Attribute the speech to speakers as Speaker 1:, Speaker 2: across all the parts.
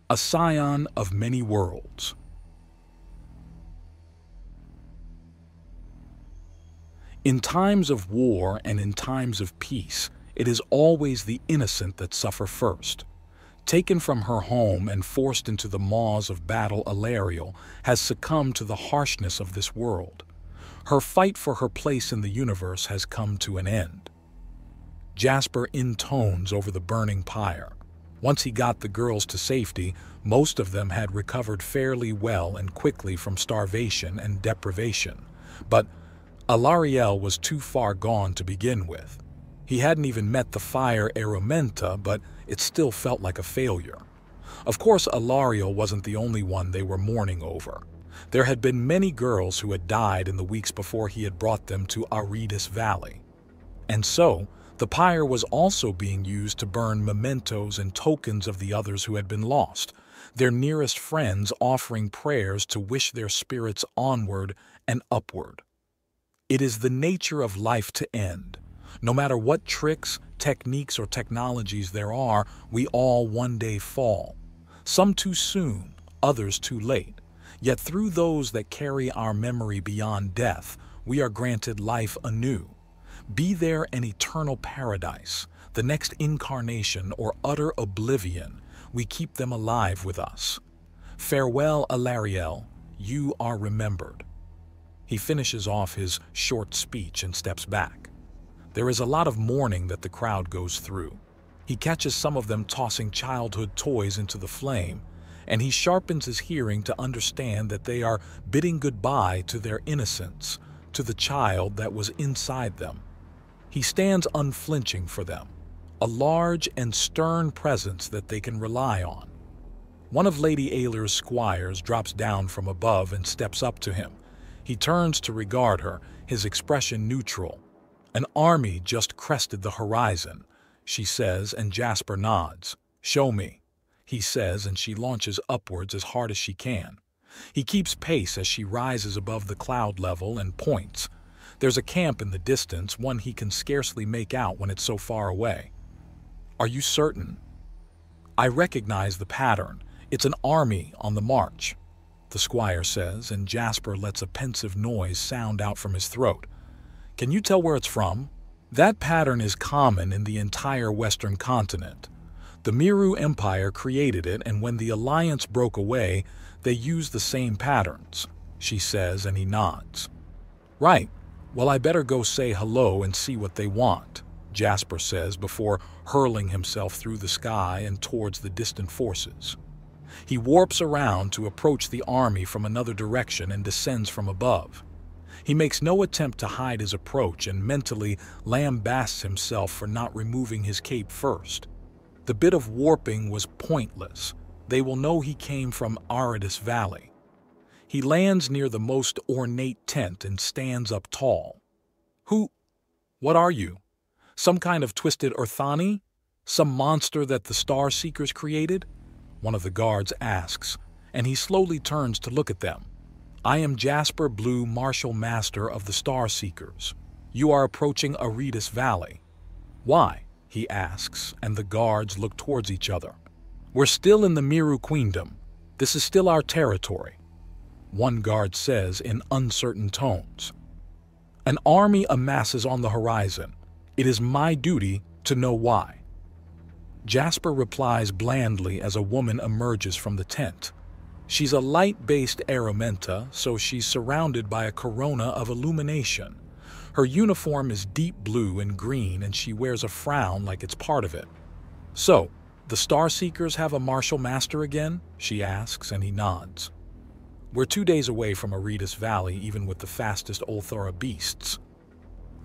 Speaker 1: a scion of many worlds. In times of war and in times of peace, it is always the innocent that suffer first. Taken from her home and forced into the maws of battle, Alariel has succumbed to the harshness of this world. Her fight for her place in the universe has come to an end. Jasper intones over the burning pyre. Once he got the girls to safety, most of them had recovered fairly well and quickly from starvation and deprivation. But Alariel was too far gone to begin with. He hadn't even met the fire Aromenta, but it still felt like a failure. Of course, Alariel wasn't the only one they were mourning over. There had been many girls who had died in the weeks before he had brought them to Aridus Valley. And so, the pyre was also being used to burn mementos and tokens of the others who had been lost, their nearest friends offering prayers to wish their spirits onward and upward. It is the nature of life to end. No matter what tricks, techniques, or technologies there are, we all one day fall. Some too soon, others too late. Yet through those that carry our memory beyond death, we are granted life anew. Be there an eternal paradise, the next incarnation, or utter oblivion, we keep them alive with us. Farewell, Alariel, you are remembered. He finishes off his short speech and steps back. There is a lot of mourning that the crowd goes through. He catches some of them tossing childhood toys into the flame, and he sharpens his hearing to understand that they are bidding goodbye to their innocence, to the child that was inside them. He stands unflinching for them, a large and stern presence that they can rely on. One of Lady Ayler's squires drops down from above and steps up to him. He turns to regard her, his expression neutral. An army just crested the horizon, she says, and Jasper nods. Show me, he says, and she launches upwards as hard as she can. He keeps pace as she rises above the cloud level and points. There's a camp in the distance, one he can scarcely make out when it's so far away. Are you certain? I recognize the pattern. It's an army on the march, the squire says, and Jasper lets a pensive noise sound out from his throat. Can you tell where it's from? That pattern is common in the entire Western continent. The Miru Empire created it, and when the Alliance broke away, they used the same patterns, she says, and he nods. Right. Well, I better go say hello and see what they want, Jasper says before hurling himself through the sky and towards the distant forces. He warps around to approach the army from another direction and descends from above. He makes no attempt to hide his approach and mentally lambasts himself for not removing his cape first. The bit of warping was pointless. They will know he came from Aridus Valley. He lands near the most ornate tent and stands up tall. What are you? Some kind of twisted Urthani? Some monster that the Star Seekers created? One of the guards asks, and he slowly turns to look at them. I am Jasper Blue, Martial Master of the Star Seekers. You are approaching Aridus Valley. Why? He asks, and the guards look towards each other. We're still in the Miru Queendom. This is still our territory, one guard says in uncertain tones. An army amasses on the horizon. It is my duty to know why. Jasper replies blandly as a woman emerges from the tent. She's a light-based Aromenta, so she's surrounded by a corona of illumination. Her uniform is deep blue and green, and she wears a frown like it's part of it. So, the Star Seekers have a martial master again? She asks, and he nods. We're 2 days away from Aridus Valley, even with the fastest Ulthora beasts.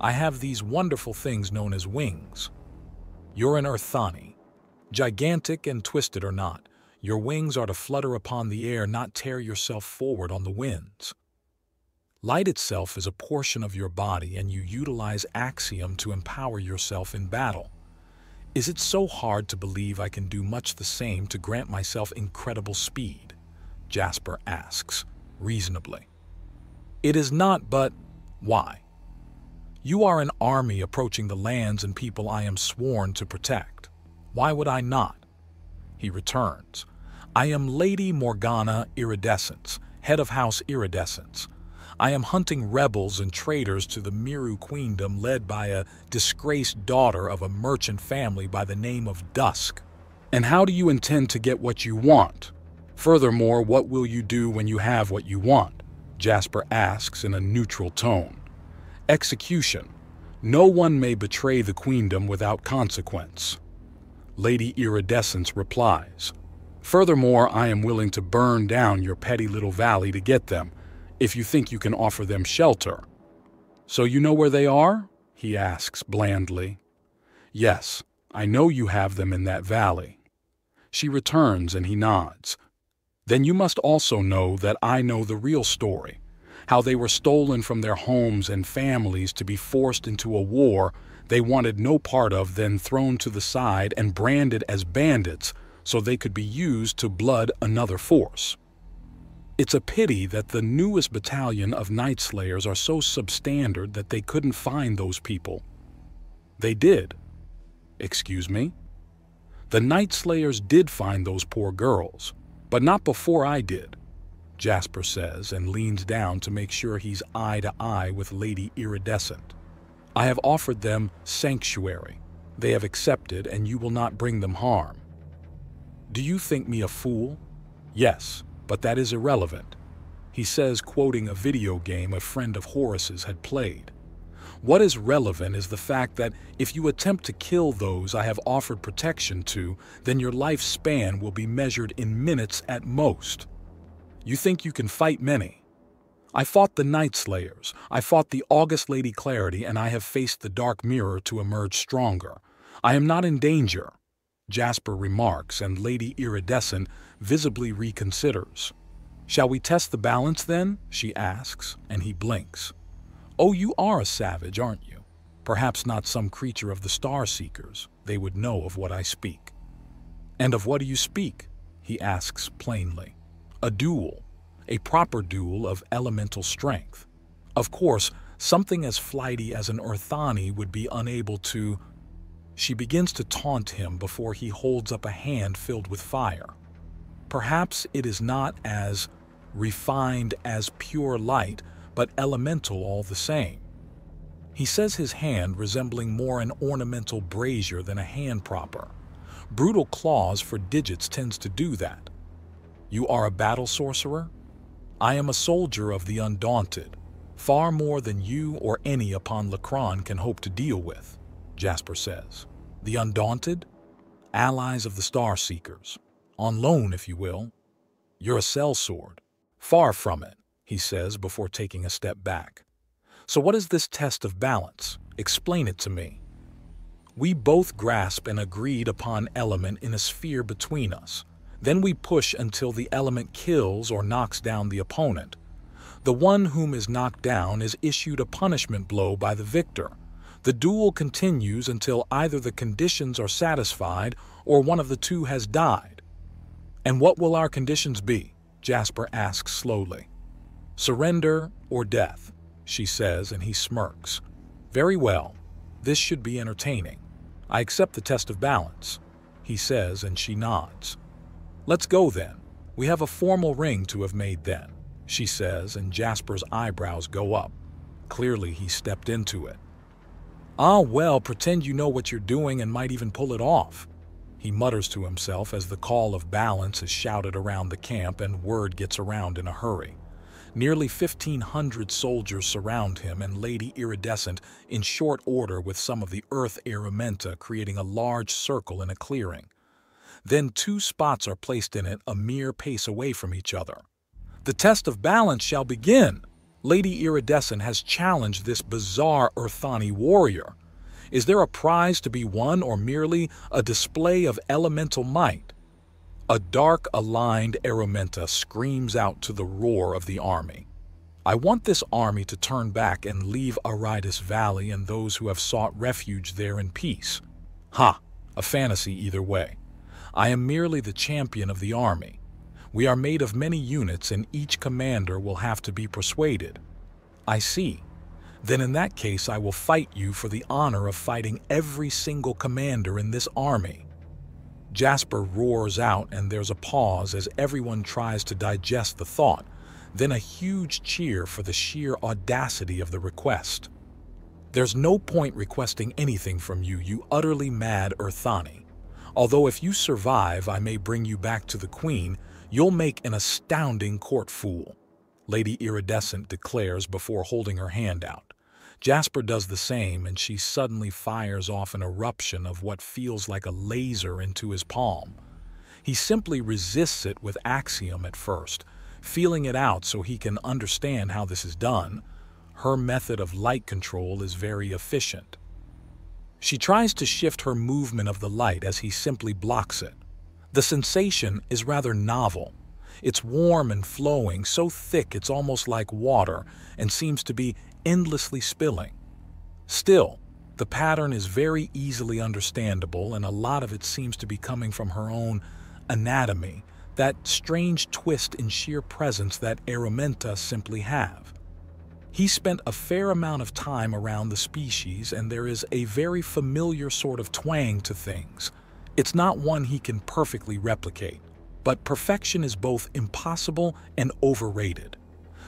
Speaker 1: I have these wonderful things known as wings. You're an Urthani. Gigantic and twisted or not, your wings are to flutter upon the air, not tear yourself forward on the winds. Light itself is a portion of your body, and you utilize Axiom to empower yourself in battle. Is it so hard to believe I can do much the same to grant myself incredible speed? Jasper asks, reasonably. It is not, but why? You are an army approaching the lands and people I am sworn to protect. Why would I not? He returns. I am Lady Morgana Iridescence, head of House Iridescence. I am hunting rebels and traitors to the Miru Queendom led by a disgraced daughter of a merchant family by the name of Dusk. And how do you intend to get what you want? Furthermore, what will you do when you have what you want? Jasper asks in a neutral tone. Execution. No one may betray the Queendom without consequence. Lady Iridescence replies. Furthermore, I am willing to burn down your petty little valley to get them, if you think you can offer them shelter. So you know where they are? He asks blandly. Yes, I know you have them in that valley. She returns and he nods. Then you must also know that I know the real story, how they were stolen from their homes and families to be forced into a war they wanted no part of, then thrown to the side and branded as bandits so they could be used to blood another force. It's a pity that the newest battalion of Night Slayers are so substandard that they couldn't find those people. They did. Excuse me? The Night Slayers did find those poor girls, but not before I did, Jasper says and leans down to make sure he's eye to eye with Lady Iridescent. I have offered them sanctuary. They have accepted, and you will not bring them harm. Do you think me a fool? Yes, but that is irrelevant, he says, quoting a video game a friend of Horace's had played. What is relevant is the fact that if you attempt to kill those I have offered protection to, then your lifespan will be measured in minutes at most. You think you can fight many? I fought the Night Slayers, I fought the August Lady Clarity, and I have faced the Dark Mirror to emerge stronger. I am not in danger, Jasper remarks, and Lady Iridescent visibly reconsiders. Shall we test the balance then? She asks, and he blinks. Oh, you are a savage, aren't you? Perhaps not some creature of the Star Seekers. They would know of what I speak. And of what do you speak? He asks plainly. A duel. A proper duel of elemental strength. Of course, something as flighty as an Orthani would be unable to... She begins to taunt him before he holds up a hand filled with fire. Perhaps it is not as refined as pure light, but elemental all the same. He says his hand resembling more an ornamental brazier than a hand proper. Brutal claws for digits tends to do that. You are a battle sorcerer? I am a soldier of the Undaunted, far more than you or any upon Lacron can hope to deal with, Jasper says. The Undaunted? Allies of the Star Seekers. On loan, if you will. You're a sellsword. Far from it, he says before taking a step back. So what is this test of balance? Explain it to me. We both grasp an agreed upon element in a sphere between us. Then we push until the element kills or knocks down the opponent. The one whom is knocked down is issued a punishment blow by the victor. The duel continues until either the conditions are satisfied or one of the two has died. And what will our conditions be? Jasper asks slowly. Surrender or death, she says, and he smirks. Very well. This should be entertaining. I accept the test of balance, he says, and she nods. Let's go then. We have a formal ring to have made then, she says, and Jasper's eyebrows go up. Clearly he stepped into it. Ah, well, pretend you know what you're doing and might even pull it off, he mutters to himself as the call of balance is shouted around the camp and word gets around in a hurry. Nearly 1,500 soldiers surround him and Lady Iridescent in short order with some of the Earth Aeromenta creating a large circle in a clearing. Then 2 spots are placed in it a mere pace away from each other. The test of balance shall begin. Lady Iridescent has challenged this bizarre Orthani warrior. Is there a prize to be won or merely a display of elemental might? A dark-aligned Aeromenta screams out to the roar of the army. I want this army to turn back and leave Aridus Valley and those who have sought refuge there in peace. Ha! A fantasy either way. I am merely the champion of the army. We are made of many units and each commander will have to be persuaded. I see. Then in that case I will fight you for the honor of fighting every single commander in this army. Jasper roars out and there's a pause as everyone tries to digest the thought, then a huge cheer for the sheer audacity of the request. There's no point requesting anything from you, you utterly mad Earthani. Although if you survive, I may bring you back to the Queen, you'll make an astounding court fool, Lady Iridescent declares before holding her hand out. Jasper does the same, and she suddenly fires off an eruption of what feels like a laser into his palm. He simply resists it with axiom at first, feeling it out so he can understand how this is done. Her method of light control is very efficient. She tries to shift her movement of the light as he simply blocks it. The sensation is rather novel. It's warm and flowing, so thick it's almost like water, and seems to be endlessly spilling. Still, the pattern is very easily understandable, and a lot of it seems to be coming from her own anatomy, that strange twist in sheer presence that Arumenta simply have. He spent a fair amount of time around the species, and there is a very familiar sort of twang to things. It's not one he can perfectly replicate, but perfection is both impossible and overrated.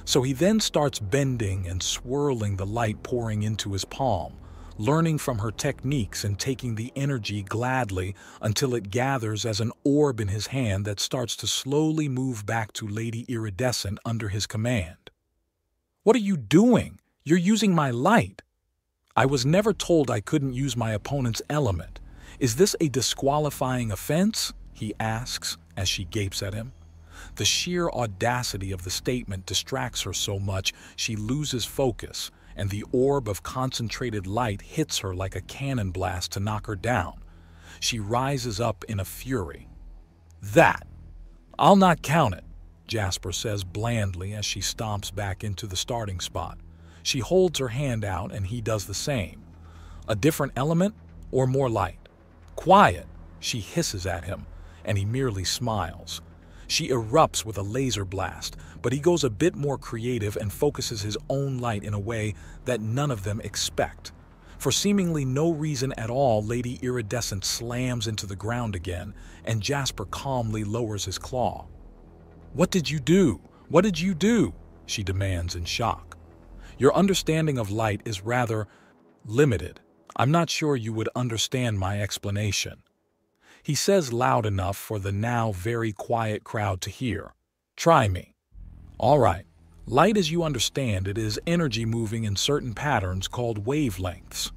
Speaker 1: So he then starts bending and swirling the light pouring into his palm, learning from her techniques and taking the energy gladly until it gathers as an orb in his hand that starts to slowly move back to Lady Iridescent under his command. "What are you doing? You're using my light." "I was never told I couldn't use my opponent's element. Is this a disqualifying offense?" he asks as she gapes at him. The sheer audacity of the statement distracts her so much she loses focus, and the orb of concentrated light hits her like a cannon blast to knock her down. She rises up in a fury. "That! I'll not count it," Jasper says blandly as she stomps back into the starting spot. She holds her hand out and he does the same. "A different element or more light?" "Quiet!" she hisses at him, and he merely smiles. She erupts with a laser blast, but he goes a bit more creative and focuses his own light in a way that none of them expect. For seemingly no reason at all, Lady Iridescent slams into the ground again, and Jasper calmly lowers his claw. "What did you do? What did you do?" she demands in shock. "Your understanding of light is rather limited. I'm not sure you would understand my explanation." He says loud enough for the now very quiet crowd to hear. "Try me." "All right. Light as you understand it is energy moving in certain patterns called wavelengths."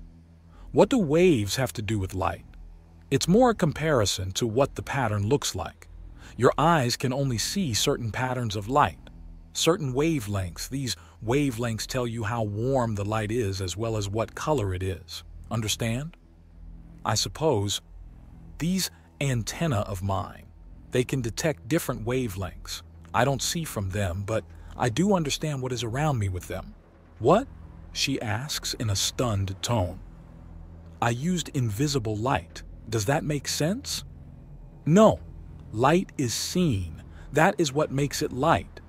Speaker 1: "What do waves have to do with light?" "It's more a comparison to what the pattern looks like. Your eyes can only see certain patterns of light, certain wavelengths. These wavelengths tell you how warm the light is as well as what color it is. Understand?" "I suppose. These antennae of mine, they can detect different wavelengths. I don't see from them, but I do understand what is around me with them." "What?" she asks in a stunned tone. "I used invisible light. Does that make sense?" "No. Light is seen. That is what makes it light.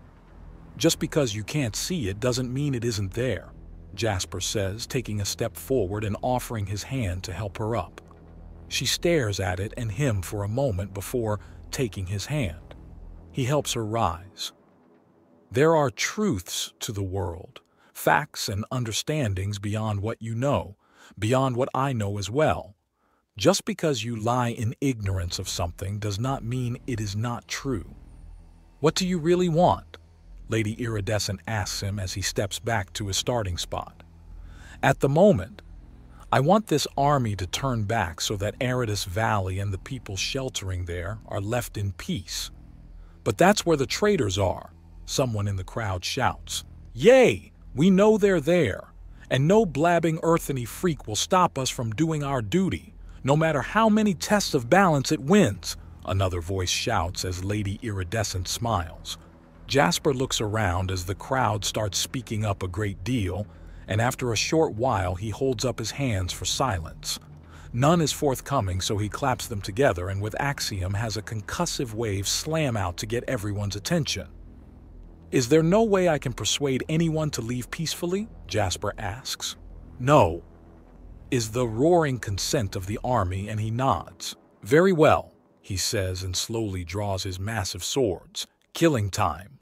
Speaker 1: Just because you can't see it doesn't mean it isn't there," Jasper says, taking a step forward and offering his hand to help her up. She stares at it and him for a moment before taking his hand. He helps her rise. "There are truths to the world, facts and understandings beyond what you know, beyond what I know as well. Just because you lie in ignorance of something does not mean it is not true." "What do you really want?" Lady Iridescent asks him as he steps back to his starting spot. "At the moment, I want this army to turn back so that Aridus Valley and the people sheltering there are left in peace." "But that's where the traitors are," someone in the crowd shouts. "Yay! We know they're there, and no blabbing earthly freak will stop us from doing our duty. No matter how many tests of balance it wins," another voice shouts as Lady Iridescent smiles. Jasper looks around as the crowd starts speaking up a great deal, and after a short while he holds up his hands for silence. None is forthcoming, so he claps them together and with axiom has a concussive wave slam out to get everyone's attention. "Is there no way I can persuade anyone to leave peacefully?" Jasper asks. "No," is the roaring consent of the army, and he nods. "Very well," he says and slowly draws his massive swords. Killing time.